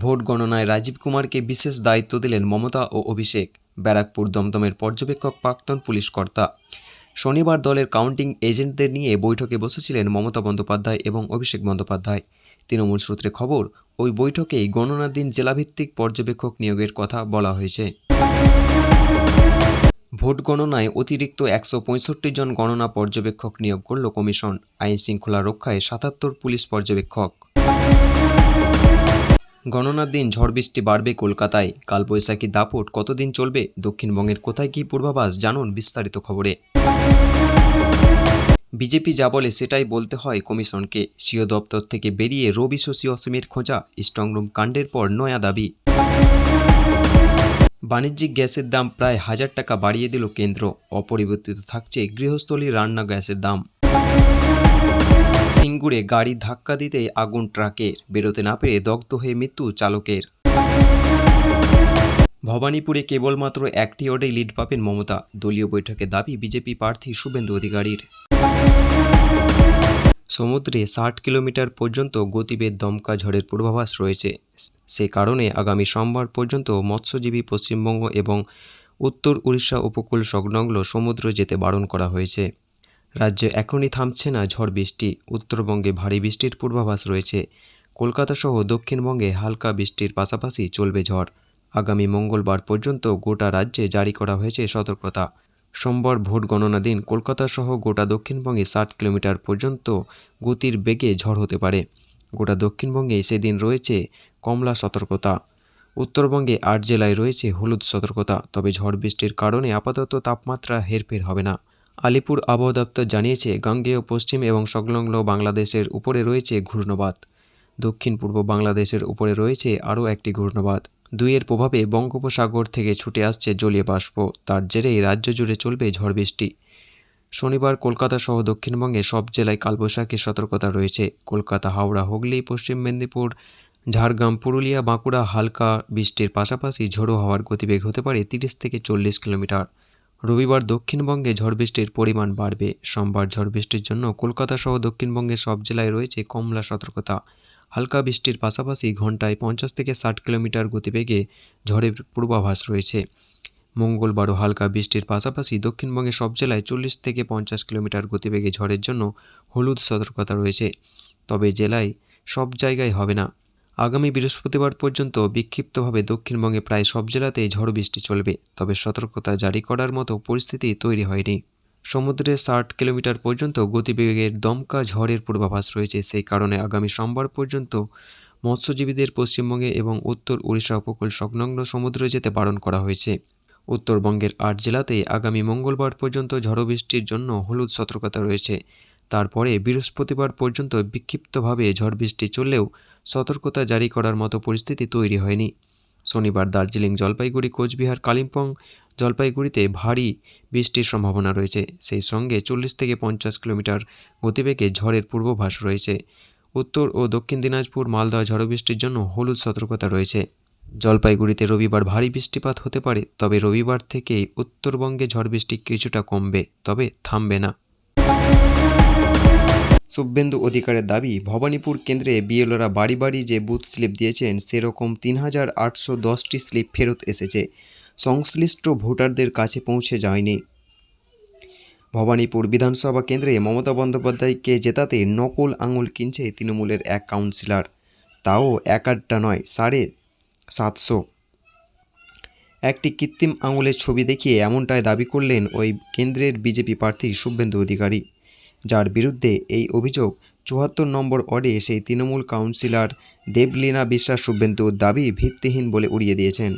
Vote গণনায় রাজীব কুমারকে বিশেষ দায়িত্ব দিলেন মমতা ও অভিষেক। ব্যারাকপুর দমদমের পর্যবেক্ষক প্রাক্তন পুলিশ কর্তা। শনিবার দলের কাউন্টিং এজেন্টদের নিয়ে বৈঠকে বসেছিলেন মমতা বন্দ্যোপাধ্যায় এবং অভিষেক বন্দ্যোপাধ্যায়। তৃণমূল সূত্রে খবর, ওই বৈঠকেই গণনার দিন জেলাভিত্তিক পর্যবেক্ষক নিয়োগের কথা বলা হয়েছে। ভোট গণনায় অতিরিক্ত 165 জন গণনা পর্যবেক্ষক নিয়োগ করল কমিশন। আইন শৃঙ্খলা রক্ষায় 77 পুলিশ পর্যবেক্ষক। গণনার দিন ঝড় বৃষ্টি বাড়বে কলকাতায়। কালবৈশাখী দাপট কতদিন চলবে? দক্ষিণবঙ্গের কোথায় কী পূর্বাভাস জানুন বিস্তারিত খবরে। বিজেপি যা বলে সেটাই বলতে হয় কমিশনকে। সিও দপ্তর থেকে বেরিয়ে রবি শশী অসীমের খোঁজা। স্ট্রংরুম কাণ্ডের পর নয়া দাবি। বাণিজ্যিক গ্যাসের দাম প্রায় 1000 টাকা বাড়িয়ে দিল কেন্দ্র। অপরিবর্তিত থাকছে গৃহস্থলীর রান্না গ্যাসের দাম। সিঙ্গুরে গাড়ি ধাক্কা দিতে আগুন ট্রাকের, বেরোতে না পেরে দগ্ধ হয়ে মৃত্যু চালকের। ভবানীপুরে কেবলমাত্র একটি ওয়ার্ডেই লিড পাবেন মমতা। দলীয় বৈঠকে দাবি বিজেপি প্রার্থী শুভেন্দু অধিকারীর। সমুদ্রে 60 কিলোমিটার পর্যন্ত গতিবেগ দমকা ঝড়ের পূর্বাভাস রয়েছে। সে কারণে আগামী সোমবার পর্যন্ত মৎস্যজীবী পশ্চিমবঙ্গ এবং উত্তর উড়িষ্যা উপকূল সংলগ্ন সমুদ্র যেতে বারণ করা হয়েছে। রাজ্যে এখনই থামছে না ঝড় বৃষ্টি। উত্তরবঙ্গে ভারী বৃষ্টির পূর্বাভাস রয়েছে। কলকাতা সহ দক্ষিণবঙ্গে হালকা বৃষ্টির পাশাপাশি চলবে ঝড়। আগামী মঙ্গলবার পর্যন্ত গোটা রাজ্যে জারি করা হয়েছে সতর্কতা। সোমবার ভোট গণনা দিন কলকাতা সহ গোটা দক্ষিণবঙ্গে 60 কিলোমিটার পর্যন্ত গতির বেগে ঝড় হতে পারে। গোটা দক্ষিণবঙ্গে সেদিন রয়েছে কমলা সতর্কতা। উত্তরবঙ্গে 8 জেলায় রয়েছে হলুদ সতর্কতা। তবে ঝড় বৃষ্টির কারণে আপাতত তাপমাত্রা হেরফের হবে না। আলিপুর আবহাওয়া দপ্তর জানিয়েছে, গাঙ্গেয় পশ্চিম এবং সংলগ্ন বাংলাদেশের উপরে রয়েছে ঘূর্ণবাত। দক্ষিণ পূর্ব বাংলাদেশের উপরে রয়েছে আরও একটি ঘূর্ণবাত। দুইয়ের প্রভাবে বঙ্গোপসাগর থেকে ছুটে আসছে জলীয় বাষ্প। তার জেরেই রাজ্য জুড়ে চলবে ঝড় বৃষ্টি। শনিবার কলকাতা সহ দক্ষিণবঙ্গে সব জেলায় কালবৈশাখীর সতর্কতা রয়েছে। কলকাতা, হাওড়া, হুগলি, পশ্চিম মেদিনীপুর, ঝাড়গ্রাম, পুরুলিয়া, বাঁকুড়া হালকা বৃষ্টির পাশাপাশি ঝোড়ো হাওয়ার গতিবেগ হতে পারে 30 থেকে 40 কিলোমিটার। রবিবার দক্ষিণবঙ্গে ঝড় বৃষ্টির পরিমাণ বাড়বে। সোমবার ঝড় বৃষ্টির জন্য কলকাতা সহ দক্ষিণবঙ্গের সব জেলায় রয়েছে কমলা সতর্কতা। হালকা বৃষ্টির পাশাপাশি ঘন্টায় 50 থেকে 60 কিলোমিটার গতিবেগে ঝড়ের পূর্বাভাস রয়েছে। মঙ্গলবারও হালকা বৃষ্টির পাশাপাশি দক্ষিণবঙ্গের সব জেলায় 40 থেকে 50 কিলোমিটার গতিবেগে ঝড়ের জন্য হলুদ সতর্কতা রয়েছে। তবে জেলায় সব জায়গায় হবে না। আগামী বৃহস্পতিবার পর্যন্ত বিক্ষিপ্তভাবে দক্ষিণবঙ্গে প্রায় সব জেলাতেই ঝড় বৃষ্টি চলবে। তবে সতর্কতা জারি করার মতো পরিস্থিতি তৈরি হয়নি। সমুদ্রে 60 কিলোমিটার পর্যন্ত গতিবেগের দমকা ঝড়ের পূর্বাভাস রয়েছে। সেই কারণে আগামী সোমবার পর্যন্ত মৎস্যজীবীদের পশ্চিমবঙ্গে এবং উত্তর উড়িষ্যা উপকূল সংলগ্ন সমুদ্রে যেতে বারণ করা হয়েছে। উত্তরবঙ্গের 8 জেলাতে আগামী মঙ্গলবার পর্যন্ত ঝড় বৃষ্টির জন্য হলুদ সতর্কতা রয়েছে। তারপরে বৃহস্পতিবার পর্যন্ত বিক্ষিপ্তভাবে ঝড় বৃষ্টি চললেও সতর্কতা জারি করার মতো পরিস্থিতি তৈরি হয়নি। শনিবার দার্জিলিং, জলপাইগুড়ি, কোচবিহার, কালিম্পং, জলপাইগুড়িতে ভারী বৃষ্টির সম্ভাবনা রয়েছে। সেই সঙ্গে 40 থেকে 50 কিলোমিটার গতিবেগে ঝড়ের পূর্বাভাস রয়েছে। উত্তর ও দক্ষিণ দিনাজপুর, মালদহ ঝড় বৃষ্টির জন্য হলুদ সতর্কতা রয়েছে। জলপাইগুড়িতে রবিবার ভারী বৃষ্টিপাত হতে পারে। তবে রবিবার থেকেই উত্তরবঙ্গে ঝড় বৃষ্টি কিছুটা কমবে, তবে থামবে না। শুভেন্দু অধিকারের দাবি, ভবানীপুর কেন্দ্রে বিএলওরা বাড়ি বাড়ি যে বুথ স্লিপ দিয়েছেন সেরকম 3810টি স্লিপ ফেরত এসেছে, সংশ্লিষ্ট ভোটারদের কাছে পৌঁছে যায়নি। ভবানীপুর বিধানসভা কেন্দ্রে মমতা বন্দ্যোপাধ্যায়কে জেতাতে নকল আঙুল কিনছে তৃণমূলের এক কাউন্সিলর। তাও এক আধটা নয়, 750। একটি কৃত্রিম আঙুলের ছবি দেখিয়ে এমনটাই দাবি করলেন ওই কেন্দ্রের বিজেপি প্রার্থী শুভেন্দু অধিকারী, যার বিরুদ্ধে এই অভিযোগ। 74 নম্বর ওয়ার্ডে সেই তৃণমূল কাউন্সিলর দেবলীনা বিশ্বাস শুভেন্দুর দাবি ভিত্তিহীন বলে উড়িয়ে দিয়েছেন।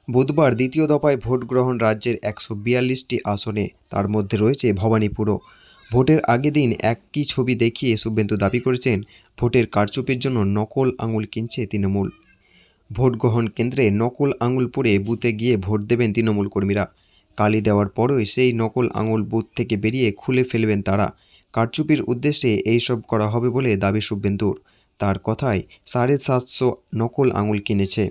বুধবার দ্বিতীয় দফায় ভোট গ্রহণ রাজ্যের 142টি আসনে, তার মধ্যে রয়েছে ভবানীপুরও। ভোটের আগের দিন একই ছবি দেখিয়ে শুভেন্দু দাবি করেছেন ভোটের কারচুপির জন্য নকল আঙুল কিনছে তৃণমূল। ভোট গ্রহণ কেন্দ্রে নকল আঙুল পরে বুথে গিয়ে ভোট দেবেন তৃণমূল কর্মীরা। কালি দেওয়ার পরই সেই নকল আঙুল বুথ থেকে বেরিয়ে খুলে ফেলবেন তারা। কারচুপির উদ্দেশ্যে এইসব করা হবে বলে দাবি শুভেন্দুর। তার কথায় 750 নকল আঙুল কিনেছে।